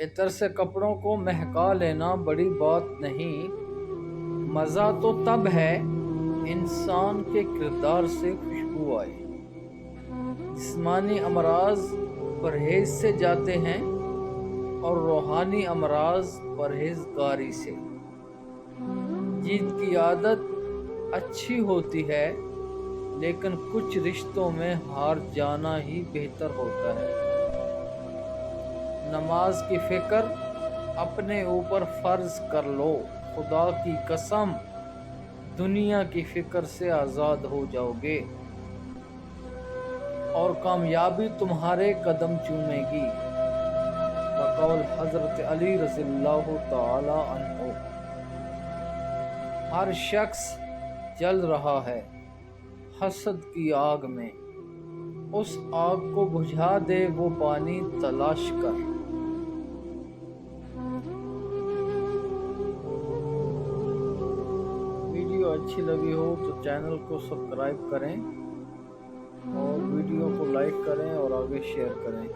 عطر سے کپڑوں کو مہکا لینا بڑی بات نہیں، مزہ تو تب ہے انسان کے کردار سے خوشبو آئے۔ جسمانی امراض پرہیز سے جاتے ہیں اور روحانی امراض پرہیزگاری سے۔ جیت کی عادت اچھی ہوتی ہے، لیکن کچھ رشتوں میں ہار جانا ہی بہتر ہوتا ہے۔ نماز کی فکر اپنے اوپر فرض کر لو، خدا کی قسم دنیا کی فکر سے آزاد ہو جاؤ گے اور کامیابی تمہارے قدم چومے گی۔ بقول حضرت علی رضی اللہ تعالی عنہ، ہر شخص جل رہا ہے حسد کی آگ میں، اس آگ کو بجھا دے وہ پانی تلاش کر۔ ویڈیو اچھی لگی ہو تو چینل کو سبسکرائب کریں اور ویڈیو کو لائک کریں اور آگے شیئر کریں۔